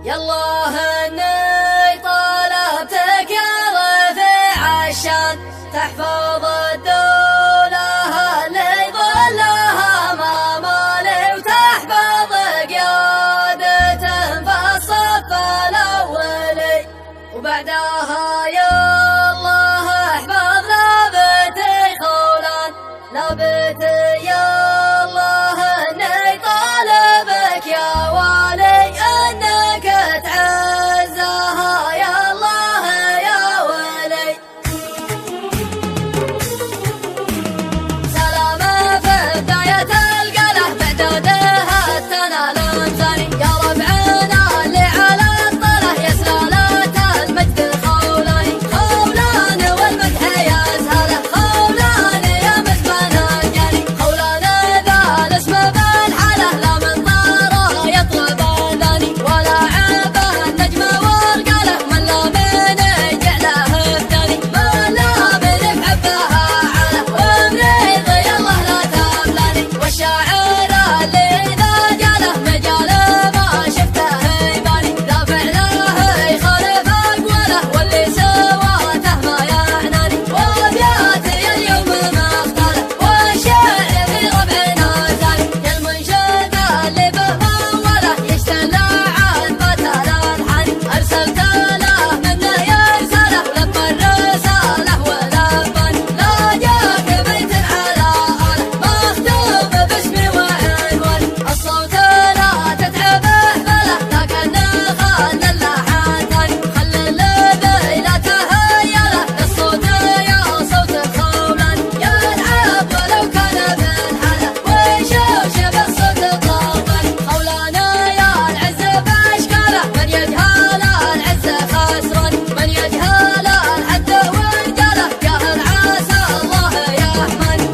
يالله اني طلبتك يا رفيع الشان تحفظ الدولة اللي ظلها مامالي وتحفظ قيادة في الصف الأولي وبعدها يا الله احفظ لابتي خولان لابتي يا الله اني طالبك يا والي انك تعزها يا الله يا ولي سلامة في بداية القلة بعدادها تنال انساني يا ربعنا اللي على الطله يا سلالة المجد الخولاني خولان والمدح يزهله خولان يا مزبن الجاني خولان ذا الاسم بالحله لا من طاره يطلب الاني ولا عيبه النجمه ورقله من لا من جعله الثاني من لا من بحبها عله ومريض يالله لا تبلاني والشاعر اللي اذا جاله مجاله ما شفته يباني دافع له يخالف اقواله واللي سواته ما يعناني وابياتي اليوم ما اختاره والشعر في ربعنا زاني يا المنشد اللي به موله يشتل عاد مثل الحاني ارسلت له منه يرسله ولما الرساله ولباني لا جاك بيت على آله مختوم باسمي وعنواني الصوت لا تتعبه بله لكنه خل اللحن ثاني خل الذي لا تهيله الصوت يا صوت الخولان يلعب ولو كان بالحاله ويشوشب الصوت الطاطري خولان يا العز باشكاله من يجهل العز خسران من يجهل الحد ورجاله جاهل عسى الله يحماني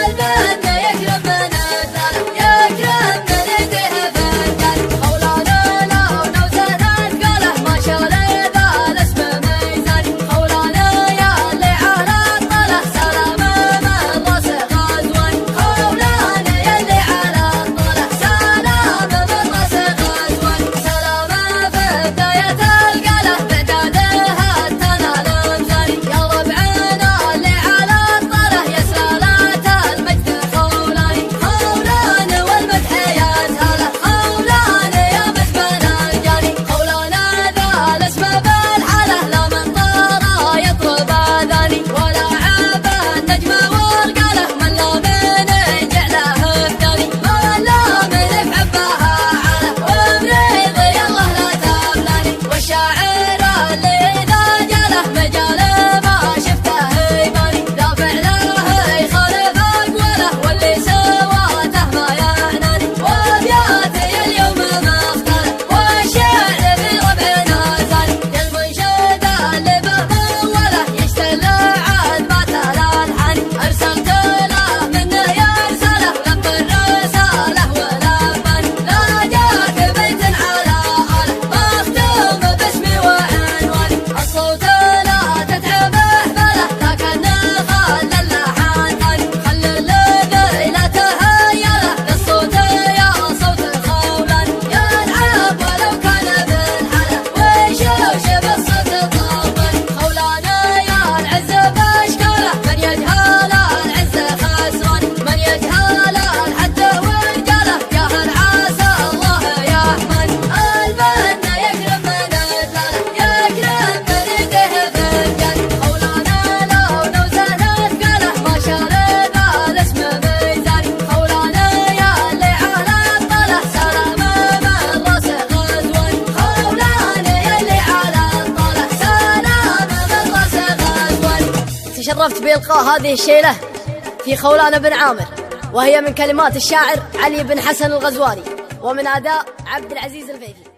البن يكرم من الداله يكرم من يديه فنجاني خولان لو نوزن اثقاله ما شال ذا الاسم ميزاني خولان يا اللي على الطله سلامه من راسه غزواني خولان يا اللي على الطله سلامه من راسه غزواني سلامه في بداية القله بعدادها تنال امزاني يا ربعنا اللي على الطله يا سلالة المجد خولاني خولان والمدح يزهله خولان يا مزبن الجاني خولان ذا الاسم بالحله لا من طاره يطرب اذاني ولا عابه النجمه ورقاله من لا من جعله الثاني من لا من بحبها عله ومريض يالله لا تبلاني والشاعر اللي اذا جاله مجاله ما شفته يباني دافع له يخالف اقواله واللي سواته ما يعناني وابياتي اليوم ما اختاره والشعر في ربعنا زاني يا المنشد اللي به موله يشتل عاد مثل الحاني ارسلت له منه يرسله لما الرساله ولباني لا جاك بيت على آله مختوم باسمي وعنواني الصوت لا تتعبه بله لكنه خل اللحن ثاني خل الذي لا تهيله الصوت يا صوت الخولان يلعب ولو كان بالحاله ويشوشب الصوت الطاطري خولان يا العز باشكاله من يجهل العز خسران من يجهل الحد ورجاله جاهل عسى الله يحماني البن يكرم من الداله يكرم من يديه فنجاني خولان لو نوزن اثقاله ما شال ذا الاسم ميزاني خولان يا اللي على الطله سلامه من راسه غزواني خولان يا اللي على الطله سلامه من راسه غزواني تشرفت بإلقاء هذه الشيلة في خولان بن عامر وهي من كلمات الشاعر علي بن حسن الغزواني ومن أداء عبد العزيز الفيفي.